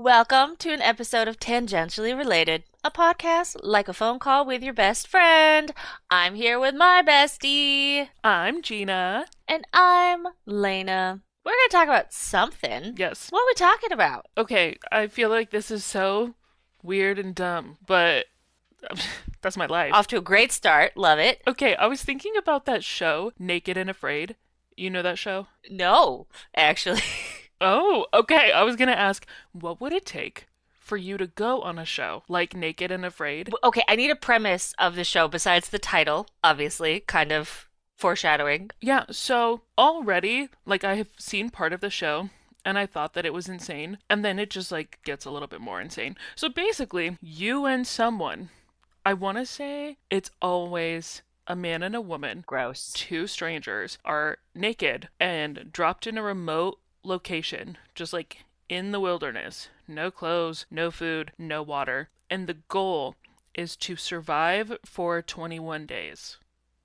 Welcome to an episode of Tangentially Related, a podcast like a phone call with your best friend. I'm here with my bestie. I'm Gina. And I'm Lena. We're going to talk about something. Yes. What are we talking about? Okay, I feel like this is so weird and dumb, but that's my life. Off to a great start. Love it. Okay, I was thinking about that show, Naked and Afraid. You know that show? No, actually. Oh, okay. I was gonna ask, what would it take for you to go on a show like Naked and Afraid? Okay, I need a premise of the show besides the title, obviously, kind of foreshadowing. Yeah, so already, like, I have seen part of the show, and I thought that it was insane, and then it just, like, gets a little bit more insane. So basically, you and someone, I want to say it's always a man and a woman, Gross. two strangers, are naked and dropped in a remote location, just like in the wilderness. No clothes, no food, no water. And the goal is to survive for 21 days.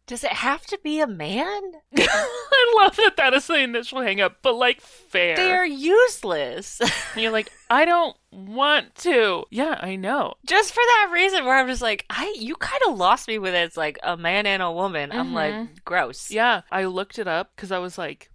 Does it have to be a man? I love that that is the initial hang up, but like fair. They're useless. And you're like, I don't want to. Yeah, I know. Just for that reason where I'm just like, you kind of lost me with it. It's like a man and a woman. I'm like, gross. Yeah, I looked it up because I was like,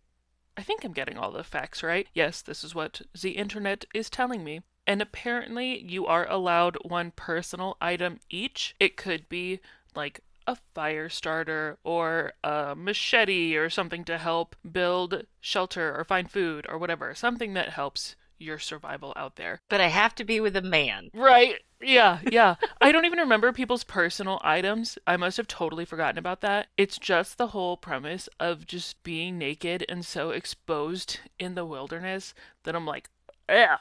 I think I'm getting all the facts right. Yes, this is what the internet is telling me. And apparently, you are allowed one personal item each. It could be like a fire starter or a machete or something to help build shelter or find food or whatever. Something that helps your survival out there. But I have to be with a man. Right. Yeah. I don't even remember people's personal items. I must have totally forgotten about that. It's just the whole premise of just being naked and so exposed in the wilderness that I'm like, yeah,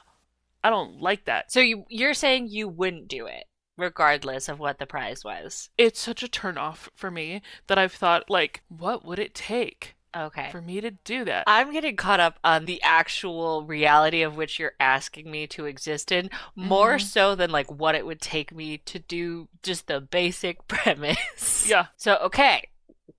I don't like that. So you're saying you wouldn't do it, regardless of what the prize was? It's such a turnoff for me that I've thought, like, what would it take Okay. for me to do that? I'm getting caught up on the actual reality of which you're asking me to exist in, more so than like what it would take me to do just the basic premise. Yeah. So, okay.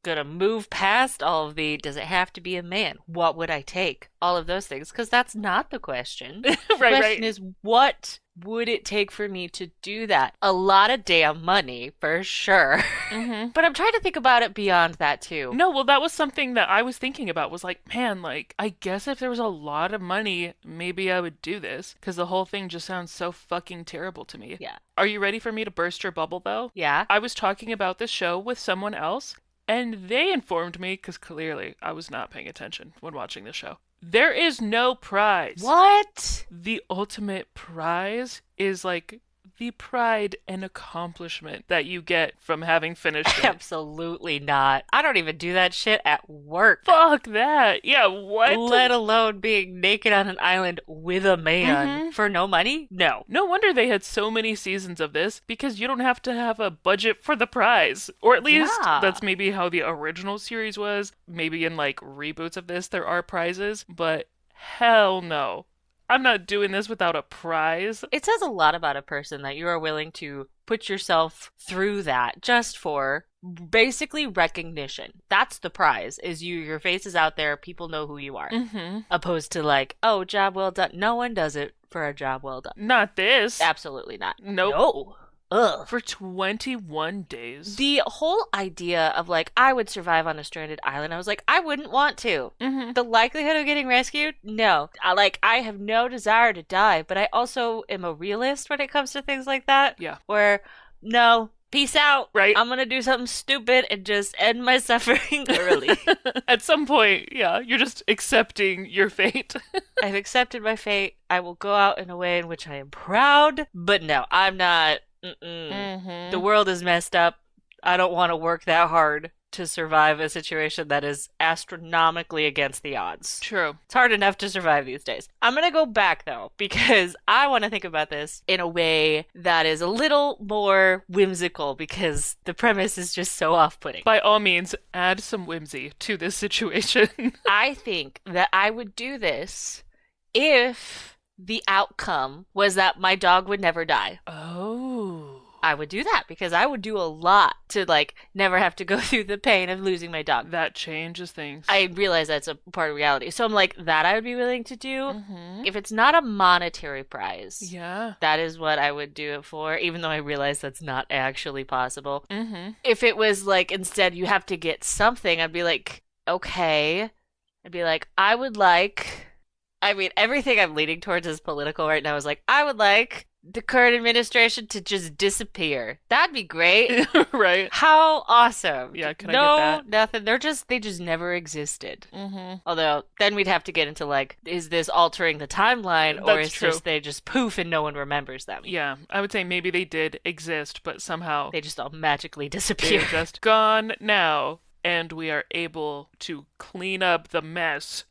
Gonna move past all of the does it have to be a man? What would I take? All of those things, because that's not the question. The question is, what would it take for me to do that? A lot of damn money, for sure. But I'm trying to think about it beyond that, too. No, well, that was something that I was thinking about was like, man, like, I guess if there was a lot of money, maybe I would do this, because the whole thing just sounds so fucking terrible to me. Yeah. Are you ready for me to burst your bubble, though? Yeah? I was talking about this show with someone else, and they informed me, because clearly I was not paying attention when watching the show. There is no prize. What? The ultimate prize is like the pride and accomplishment that you get from having finished it. Absolutely not. I don't even do that shit at work. Fuck that. Yeah, what? Let alone being naked on an island with a man for no money? No. No wonder they had so many seasons of this, because you don't have to have a budget for the prize. Or at least that's maybe how the original series was. Maybe in like reboots of this there are prizes, but hell no. I'm not doing this without a prize. It says a lot about a person that you are willing to put yourself through that just for basically recognition. That's the prize, is your face is out there, people know who you are. Opposed to like, oh, job well done. No one does it for a job well done. Not this. Absolutely not. Nope. No. Ugh. For 21 days. The whole idea of like, I would survive on a stranded island, I was like, I wouldn't want to. The likelihood of getting rescued? No. I have no desire to die, but I also am a realist when it comes to things like that. Yeah. Where, no, peace out. Right. I'm gonna do something stupid and just end my suffering early. At some point, yeah, you're just accepting your fate. I've accepted my fate. I will go out in a way in which I am proud, but no, I'm not. The world is messed up. I don't want to work that hard to survive a situation that is astronomically against the odds. True. It's hard enough to survive these days. I'm going to go back, though, because I want to think about this in a way that is a little more whimsical, because the premise is just so off-putting. By all means, add some whimsy to this situation. I think that I would do this if the outcome was that my dog would never die. Oh. I would do that because I would do a lot to like never have to go through the pain of losing my dog. That changes things. I realize that's a part of reality. So I'm like, that I would be willing to do. Mm-hmm. If it's not a monetary prize, Yeah. that is what I would do it for, even though I realize that's not actually possible. Mm-hmm. If it was like instead you have to get something, I'd be like, okay. I'd be like, I would like. I mean, everything I'm leaning towards is political right now is like, I would like the current administration to just disappear. That'd be great. Right. How awesome. Yeah, can I no, get that? nothing. They just never existed. Mm-hmm. Although, then we'd have to get into like, is this altering the timeline or That's is true. just they just poof and no one remembers them? Yeah, I would say maybe they did exist, but somehow They just all magically disappear. they're just gone now, and we are able to clean up the mess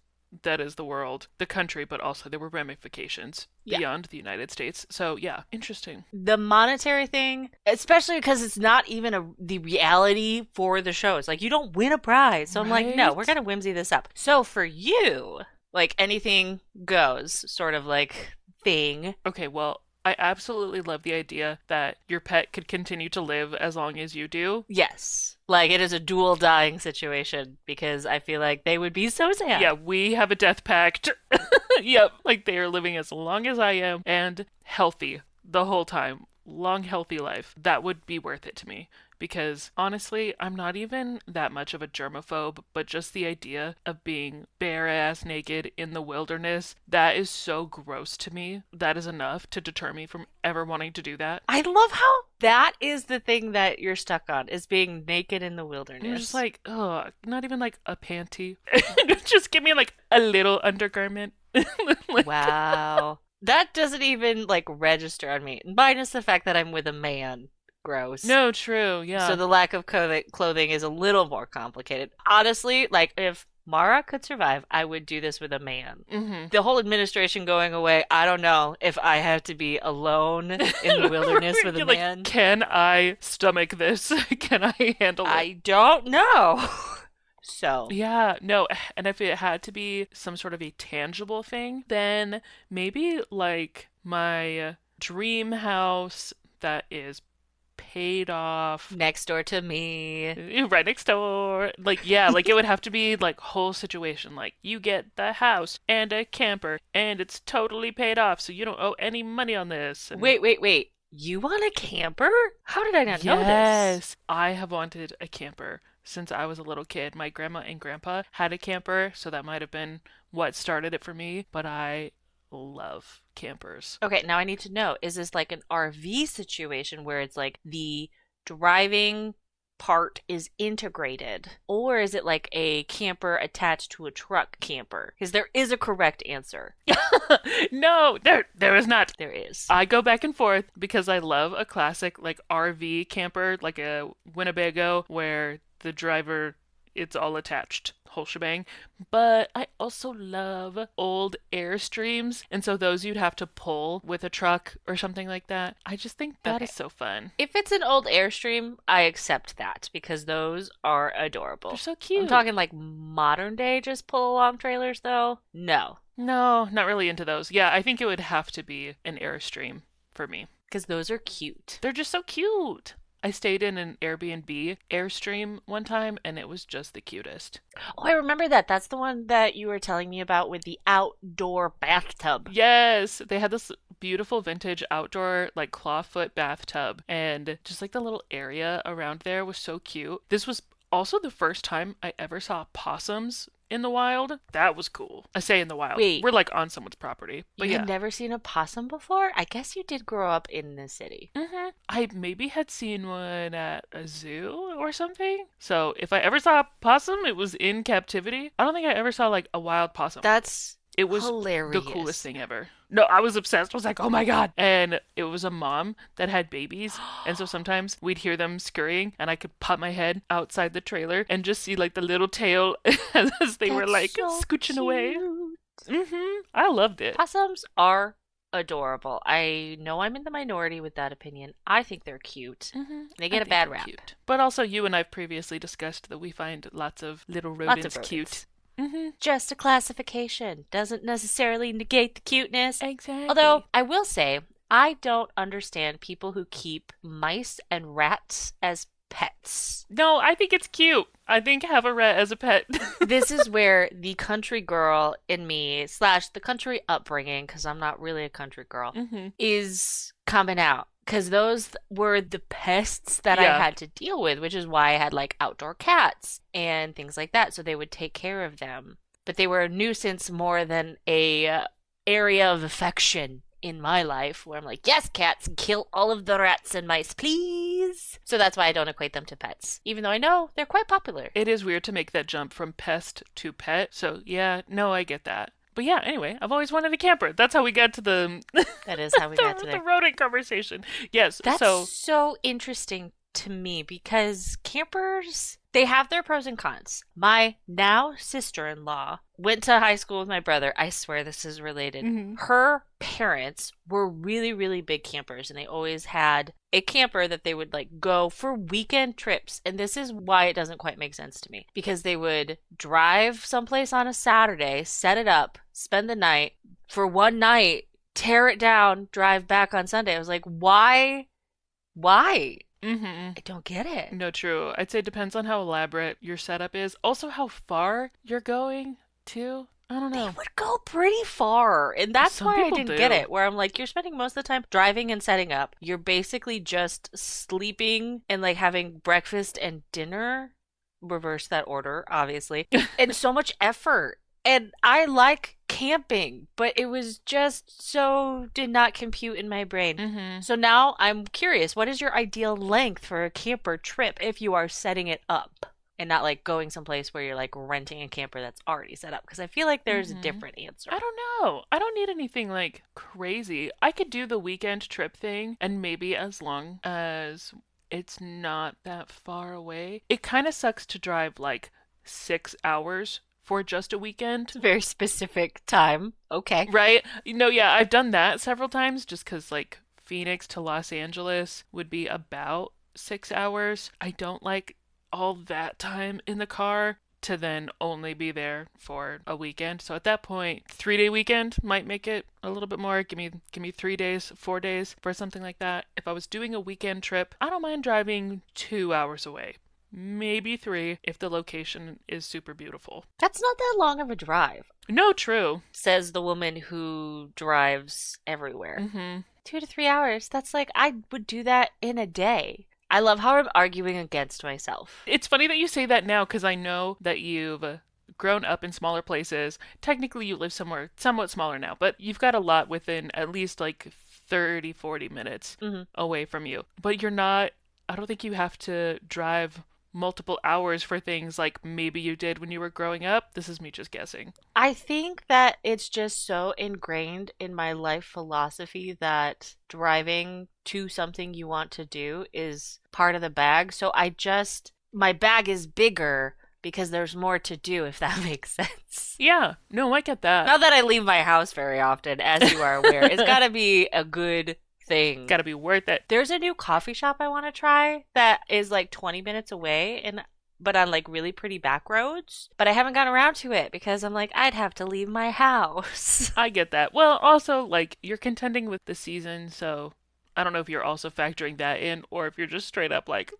that is the world, the country, but also there were ramifications beyond the United States. So yeah, interesting. The monetary thing, especially because it's not even the reality for the show. It's like you don't win a prize. So I'm like, no, we're gonna whimsy this up. So for you, like anything goes sort of like thing. Okay, well, I absolutely love the idea that your pet could continue to live as long as you do. Yes. Like it is a dual dying situation because I feel like they would be so sad. Yeah, we have a death pact. Yep, like they are living as long as I am and healthy the whole time. Long, healthy life. That would be worth it to me. Because honestly, I'm not even that much of a germaphobe, but just the idea of being bare ass naked in the wilderness, that is so gross to me. That is enough to deter me from ever wanting to do that. I love how that is the thing that you're stuck on, is being naked in the I'm wilderness. just like, ugh, not even like a panty. Just give me like a little undergarment. Like, wow. That doesn't even like register on me. Minus the fact that I'm with a man. Gross. no, true, yeah. So the lack of clothing is a little more complicated. Honestly, like if Mara could survive, I would do this with a man. Mm-hmm. The whole administration going away, I don't know if I have to be alone in the wilderness with a You're like, man. can I stomach this? Can I handle it? I don't know. So, Yeah, no, and if it had to be some sort of a tangible thing, then maybe like my dream house that is paid off next door to me. right next door. Like, yeah, like it would have to be like whole situation. Like, you get the house and a camper, and it's totally paid off, so you don't owe any money on this. And Wait. You want a camper? How did I not know this? yes, I have wanted a camper since I was a little kid. My grandma and grandpa had a camper, so that might have been what started it for me, but I love campers. Okay, now I need to know, is this like an RV situation where it's like the driving part is integrated? Or is it like a camper attached to a truck camper? Because there is a correct answer. No, there is not. There is. I go back and forth because I love a classic like RV camper, like a Winnebago, where the driver, it's all attached, whole shebang. But I also love old Airstreams, and so those you'd have to pull with a truck or something like that. I just think that is Okay. so fun. If it's an old Airstream, I accept that because those are adorable. They're so cute. I'm talking like modern day just pull along trailers though. No. No, not really into those. Yeah, I think it would have to be an Airstream for me. Because those are cute. They're just so cute. I stayed in an Airbnb Airstream one time, and it was just the cutest. Oh, I remember that. That's the one that you were telling me about with the outdoor bathtub. Yes, they had this beautiful vintage outdoor like clawfoot bathtub, and just like the little area around there was so cute. This was also the first time I ever saw possums in the wild. That was cool. I say in the wild. Wait. We're like on someone's property. But You yeah. had never seen a possum before? I guess you did grow up in the city. I maybe had seen one at a zoo or something. So if I ever saw a possum, it was in captivity. I don't think I ever saw like a wild possum. That's It was hilarious. the coolest thing ever. No, I was obsessed. I was like, oh my God. And it was a mom that had babies. And so sometimes we'd hear them scurrying, and I could pop my head outside the trailer and just see like the little tail as they were That's like so scooching away. cute. I loved it. Possums are adorable. I know I'm in the minority with that opinion. I think they're cute. They I get a think bad they're rap. cute. But also, you and I've previously discussed that we find lots of little Lots rodents of cute. rodents. Just a classification. Doesn't necessarily negate the cuteness. Exactly. Although, I will say, I don't understand people who keep mice and rats as pets. No, I think it's cute. I think have a rat as a pet. This is where the country girl in me, slash the country upbringing, because I'm not really a country girl, hmm is coming out. Because those were the pests that I Yeah. had to deal with, which is why I had like outdoor cats and things like that. So they would take care of them. But they were a nuisance more than a area of affection in my life where I'm like, yes, cats, kill all of the rats and mice, please. So that's why I don't equate them to pets, even though I know they're quite popular. It is weird to make that jump from pest to pet. So, yeah, no, I get that. But yeah, anyway, I've always wanted a camper. That's how we got to the That is how we got to the there. rodent conversation. Yes, That's so so interesting to me because campers, they have their pros and cons. My now sister-in-law went to high school with my brother. I swear this is related. mhm. Her parents were really, really big campers, and they always had a camper that they would like go for weekend trips. And this is why it doesn't quite make sense to me because they would drive someplace on a Saturday, set it up, spend the night for one night, tear it down, drive back on Sunday. I was like, why? Why? Mhm. I don't get it. No, true. I'd say it depends on how elaborate your setup is. Also how far you're going, too. I don't They know. would go pretty far. And that's Some why I people didn't get do. it. Where I'm like, you're spending most of the time driving and setting up. You're basically just sleeping and like having breakfast and dinner. Reverse that order, obviously. And so much effort. And I like camping, but it was just so did not compute in my brain. Mhm. So now I'm curious, what is your ideal length for a camper trip if you are setting it up and not like going someplace where you're like renting a camper that's already set up? Because I feel like there's a Mhm. different answer. I don't know. I don't need anything like crazy. I could do the weekend trip thing and maybe as long as it's not that far away. It kind of sucks to drive like 6 hours for just a weekend. It's a very specific time. Okay. Right? Yeah, I've done that several times just because, like, Phoenix to Los Angeles would be about 6 hours. I don't like all that time in the car to then only be there for a weekend. So at that point, 3 day weekend might make it a little bit more. Give me 3 days, 4 days for something like that. If I was doing a weekend trip, I don't mind driving 2 hours away. Maybe three if the location is super beautiful. That's not that long of a drive, No, true. says the woman who drives everywhere. Mm-hmm. 2 to 3 hours. That's like, I would do that in a day. I love how I'm arguing against myself. It's funny that you say that now because I know that you've grown up in smaller places. Technically, you live somewhere somewhat smaller now, but you've got a lot within at least like 30, 40 minutes Hmm. away from you. But you're not, I don't think you have to drive multiple hours for things like maybe you did when you were growing up. This is me just guessing. I think that it's just so ingrained in my life philosophy that driving to something you want to do is part of the bag. So my bag is bigger because there's more to do, if that makes sense. Yeah, no, I get that. Not that I leave my house very often, as you are aware. It's got to be a good thing. Gotta be worth it. There's a new coffee shop I want to try that is like 20 minutes away and but on like really pretty back roads. But I haven't gotten around to it because I'm like, I'd have to leave my house. I get that. Well, also, like, you're contending with the season, so I don't know if you're also factoring that in or if you're just straight up like,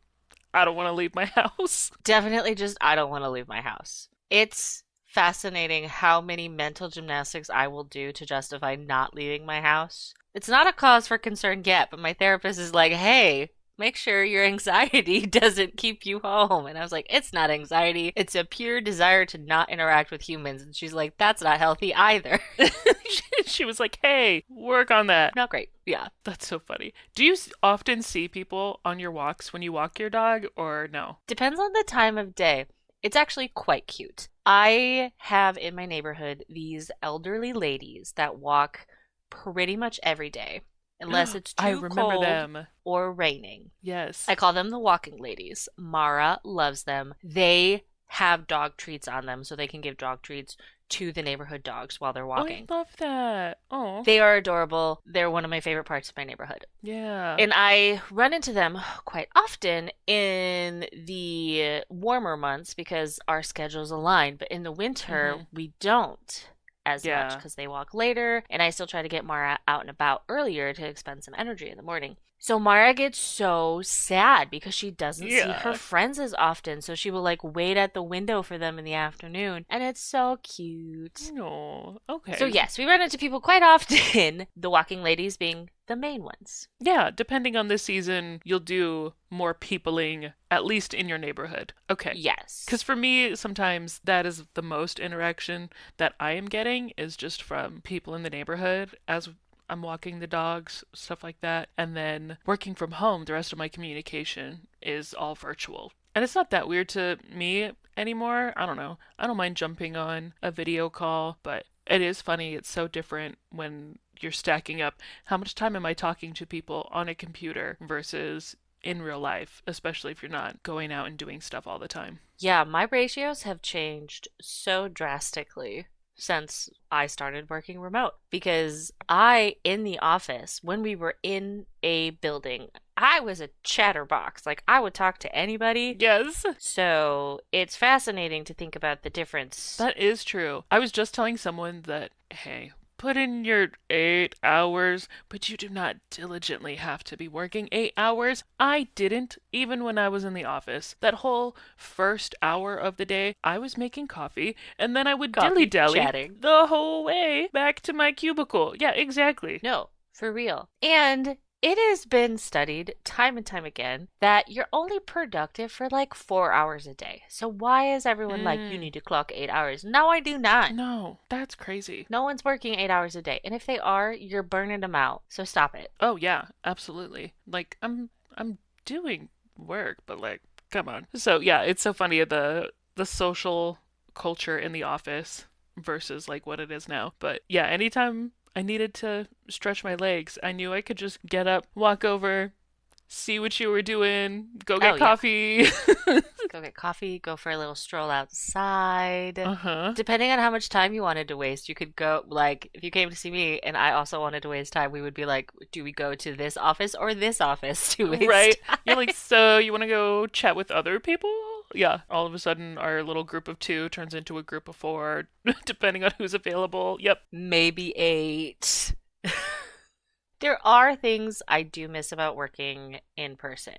I don't want to leave my house. Definitely just, I don't want to leave my house. It's fascinating how many mental gymnastics I will do to justify not leaving my house. It's not a cause for concern yet, but my therapist is like, hey, make sure your anxiety doesn't keep you home. And I was like, it's not anxiety. It's a pure desire to not interact with humans. And she's like, that's not healthy either. She was like, hey, work on that. Not great. Yeah. That's so funny. Do you often see people on your walks when you walk your dog, or no? Depends on the time of day. It's actually quite cute. I have in my neighborhood these elderly ladies that walk pretty much every day, unless it's I too remember cold them. or raining. Yes. I call them the walking ladies. Mara loves them. They have dog treats on them so they can give dog treats to the neighborhood dogs while they're Oh, I walking. love that. Oh, They are adorable. They're one of my favorite parts of my neighborhood. yeah. And I run into them quite often in the warmer months because our schedules align, but in the winter hmm we don't. as much Yeah. because they walk later, and I still try to get Mara out and about earlier to expend some energy in the morning. So Mara gets so sad because she doesn't see her Yeah. friends as often. So she will like wait at the window for them in the afternoon. And it's so cute. No. So Okay. yes, we run into people quite often, the walking ladies being the main ones. Yeah, depending on the season, you'll do more peopling, at least in your neighborhood. Okay. Because Yes. for me, sometimes that is the most interaction that I am getting is just from people in the neighborhood as I'm walking the dogs, stuff like that. And then working from home, the rest of my communication is all virtual. And it's not that weird to me anymore. I don't know. I don't mind jumping on a video call, but it is funny. It's so different when you're stacking up how much time am I talking to people on a computer versus in real life, especially if you're not going out and doing stuff all the time. Yeah, my ratios have changed so drastically since I started working remote because in the office, when we were in a building, I was a chatterbox. Like, I would talk to anybody. Yes, So it's fascinating to think about the difference. that is true. I was just telling someone that, hey, put in your 8 hours, but you do not diligently have to be working 8 hours. I didn't, even when I was in the office. That whole first hour of the day, I was making coffee, and then I would dilly Coffee dally chatting. the whole way back to my cubicle. Yeah, exactly. No, for real. And it has been studied time and time again that you're only productive for like 4 hours a day. So why is everyone like, you Mm, need to clock 8 hours? No, I do not. no, that's crazy. No one's working 8 hours a day. And if they are, you're burning them out. So stop it. Oh yeah, absolutely. Like I'm doing work, but like come on. So yeah, it's so funny the social culture in the office versus like what it is now. But yeah, anytime I needed to stretch my legs, I knew I could just get up, walk over, see what you were doing, go Oh, get yeah. coffee. Go get coffee, go for a little stroll outside. Uh-huh. Depending on how much time you wanted to waste, you could go, like, if you came to see me and I also wanted to waste time, we would be like, do we go to this office or this office to Right. waste You're time? like, so you want to go chat with other people? Yeah. All of a sudden, our little group of two turns into a group of four, depending on who's available. Yep. Maybe eight. There are things I do miss about working in person.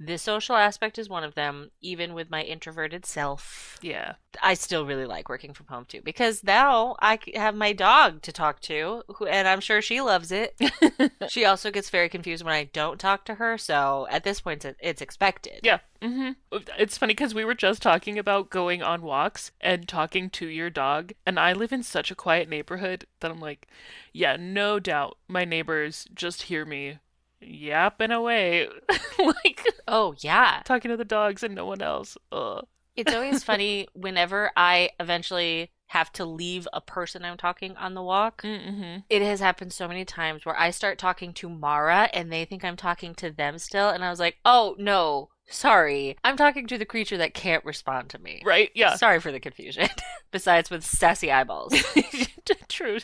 The social aspect is one of them, even with my introverted self. Yeah. I still really like working from home too because now have my dog to talk to, and I'm sure she loves it. She also gets very confused when I don't talk to her, so at this point, it's expected. Yeah. It's funny because we were just talking about going on walks and talking to your dog, and I live in such a quiet neighborhood that I'm like, yeah, no doubt my neighbors just hear me yapping away, like Oh, yeah. talking to the dogs and no one else. Ugh. It's always funny whenever I eventually have to leave a person I'm talking on the walk. Mm-hmm. It has happened so many times where I start talking to Mara and they think I'm talking to them still, and I was like, oh, no. Sorry. I'm talking to the creature that can't respond to me. Right? Yeah. Sorry for the confusion. Besides with sassy eyeballs. True.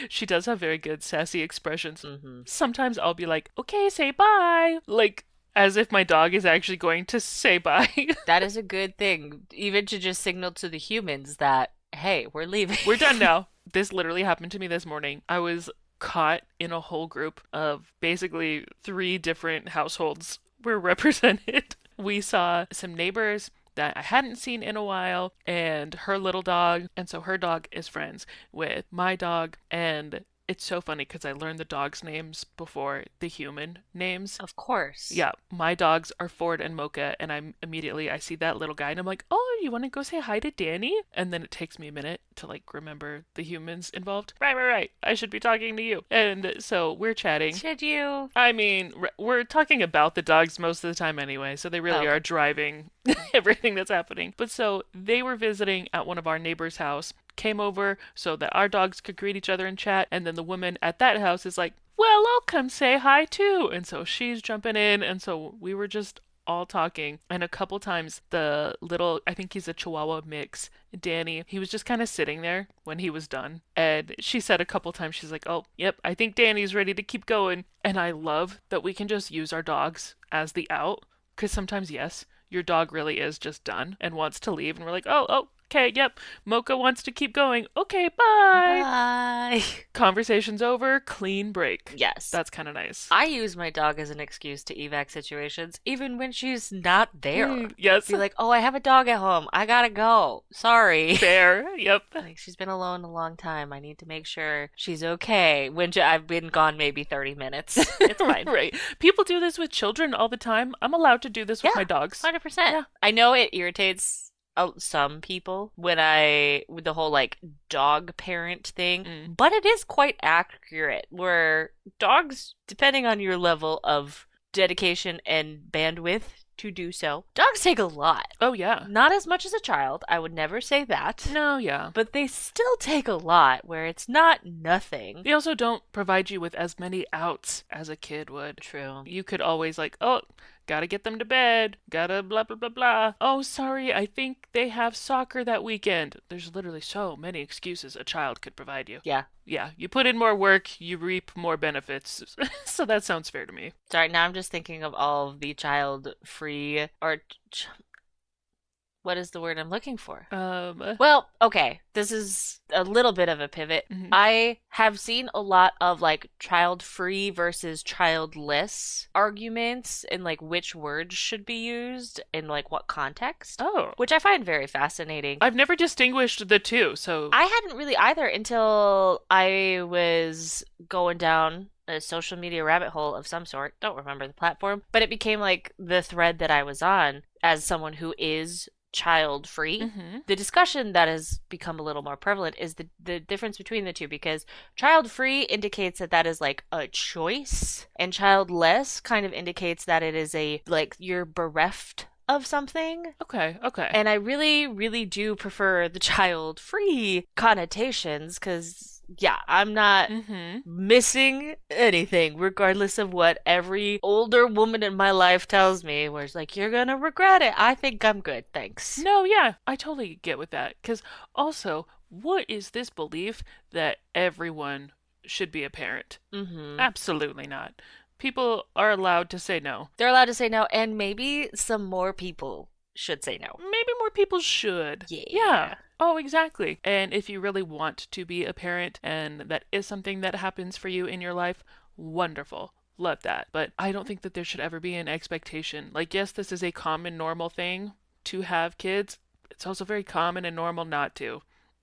She does have very good sassy expressions. Hmm. Sometimes I'll be like, okay, say bye. Like, as if my dog is actually going to say bye. That is a good thing, even to just signal to the humans that, hey, we're leaving. We're done now. This literally happened to me this morning. I was caught in a whole group of basically three different households were represented. We saw some neighbors that I hadn't seen in a while and her little dog. And so her dog is friends with my dog. And it's so funny because I learned the dog's names before the human names. Of course. Yeah, my dogs are Ford and Mocha, and I see that little guy, and I'm like, oh, you want to go say hi to Danny? And then it takes me a minute to like remember the humans involved. Right. I should be talking to you. And so we're chatting. Should you? I mean, we're talking about the dogs most of the time anyway, so they Oh, really okay. are driving everything that's happening. But so they were visiting at one of our neighbors' house, came over so that our dogs could greet each other and chat, and then the woman at that house is like, well, I'll come say hi too. And so she's jumping in, and so we were just all talking. And a couple times, the little, I think he's a Chihuahua mix, Danny, he was just kind of sitting there when he was done. And she said a couple times, she's like, oh, yep, I think Danny's ready to keep going. And I love that we can just use our dogs as the out. Because sometimes, yes, your dog really is just done and wants to leave. And we're like, oh, Okay, yep. Mocha wants to keep going. Okay, bye. Bye. Conversation's over. Clean break. Yes. That's kind of nice. I use my dog as an excuse to evac situations, even when she's not there. Yes. Be like, oh, I have a dog at home. I gotta go. Sorry. Fair. Yep. Like, she's been alone a long time. I need to make sure she's okay. I've been gone maybe 30 minutes. It's fine. Right. People do this with children all the time. I'm allowed to do this with my dogs. 100%. Yeah. I know it irritates some people with the whole like dog parent thing, but it is quite accurate where dogs, depending on your level of dedication and bandwidth to do so, dogs take a lot. Oh, yeah. Not as much as a child. I would never say that. No, yeah. But they still take a lot where it's not nothing. They also don't provide you with as many outs as a kid would. True. You could always like, oh, gotta get them to bed, gotta blah, blah, blah, blah. Oh, sorry, I think they have soccer that weekend. There's literally so many excuses a child could provide you. Yeah. Yeah, you put in more work, you reap more benefits. So that sounds fair to me. Sorry, now I'm just thinking of all of the child-free or what is the word I'm looking for? Well, okay, this is a little bit of a pivot. Mhm. I have seen a lot of like child-free versus childless arguments and like which words should be used in like what context. Oh. Which I find very fascinating. I've never distinguished the two, so. I hadn't really either until I was going down a social media rabbit hole of some sort. Don't remember the platform, but it became like the thread that I was on as someone who is child free. Mhm. The discussion that has become a little more prevalent is the difference between the two, because child free indicates that is like a choice, and childless kind of indicates that it is a like you're bereft of something. Okay. And I really, really do prefer the child free connotations because, yeah, I'm not missing anything, regardless of what every older woman in my life tells me, where it's like, you're gonna regret it. I think I'm good. Thanks. No, yeah, I totally get with that. Because also, what is this belief that everyone should be a parent? Absolutely not. People are allowed to say no. They're allowed to say no, and maybe some more people should say no. Maybe more people should. Yeah. Oh, exactly. And if you really want to be a parent and that is something that happens for you in your life, wonderful. Love that. But I don't think that there should ever be an expectation. Like, yes, this is a common, normal thing to have kids. It's also very common and normal not to.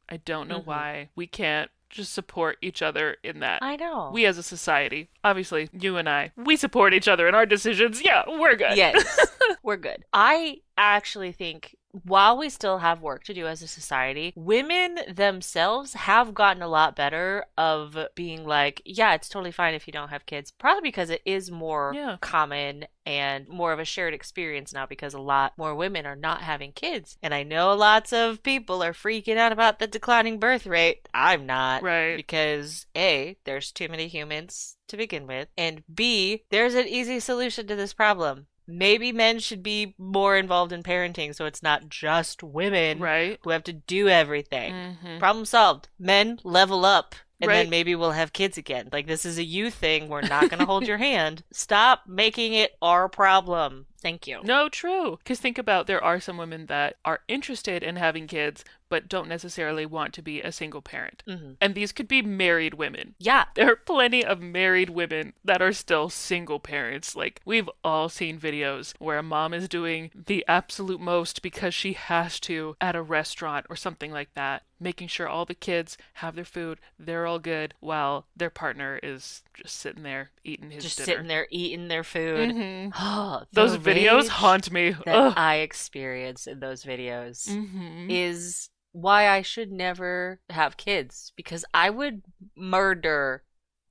I don't know why we can't just support each other in that. I know. We as a society, obviously, you and I, we support each other in our decisions. Yeah, we're good. Yes, we're good. I actually think while we still have work to do as a society, women themselves have gotten a lot better of being like, yeah, it's totally fine if you don't have kids. Probably because it is more common and more of a shared experience now, because a lot more women are not having kids. And I know lots of people are freaking out about the declining birth rate. I'm not. Right. Because A, there's too many humans to begin with, and B, there's an easy solution to this problem. Maybe men should be more involved in parenting so it's not just women who have to do everything. Problem solved. Men, level up. And then maybe we'll have kids again. Like, this is a you thing. We're not going to hold your hand. Stop making it our problem. Thank you. No, true. Because think about, there are some women that are interested in having kids, but don't necessarily want to be a single parent. And these could be married women. Yeah. There are plenty of married women that are still single parents. Like, we've all seen videos where a mom is doing the absolute most because she has to at a restaurant or something like that, making sure all the kids have their food, they're all good, while their partner is just sitting there eating his dinner. Sitting there eating their food. Those videos haunt me. That I experience in those videos is why I should never have kids, because I would murder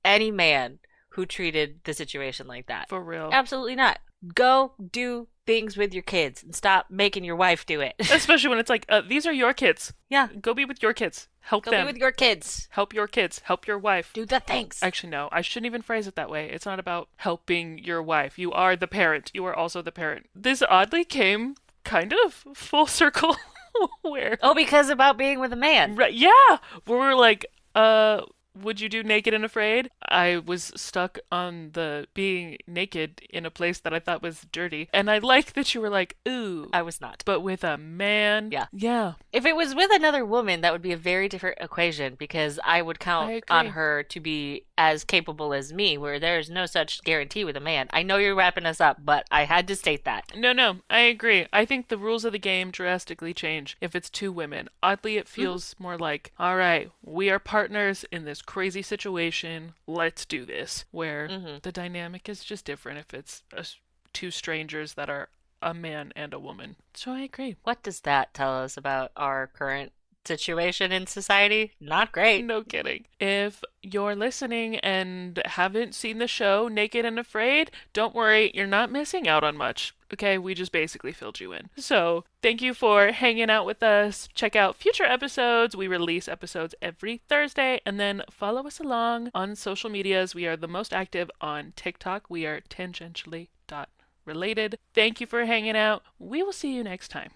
any man who treated the situation like that. For real. Absolutely not. Go do things with your kids and stop making your wife do it. Especially when it's like, these are your kids. Yeah. Go be with your kids. Help them. Go be with your kids. Help your kids. Help your wife. Do the things. Actually, no. I shouldn't even phrase it that way. It's not about helping your wife. You are the parent. You are also the parent. This oddly came kind of full circle. Where? Oh, because about being with a man. Right, yeah. Where we're like, would you do Naked and Afraid? I was stuck on the being naked in a place that I thought was dirty. And I like that you were like, ooh, I was not. but with a man. Yeah. Yeah, If it was with another woman, that would be a very different equation because I would I count on agree. her to be as capable as me, where there's no such guarantee with a man. I know you're wrapping us up, but I had to state that. No, no, I agree. I think the rules of the game drastically change if it's two women. Oddly, it Hmm. feels more like, all right, we are partners in this crazy situation. Let's do this. Where Hmm. the dynamic is just different if it's two strangers that are a man and a woman. So I agree. What does that tell us about our current situation in society? Not great. No kidding. If you're listening and haven't seen the show Naked and Afraid, don't worry, you're not missing out on much. Okay, we just basically filled you in. So, thank you for hanging out with us. Check out future episodes. We release episodes every Thursday, and then follow us along on social medias. We are the most active on TikTok. We are tangentially dot related. Thank you for hanging out. We will see you next time.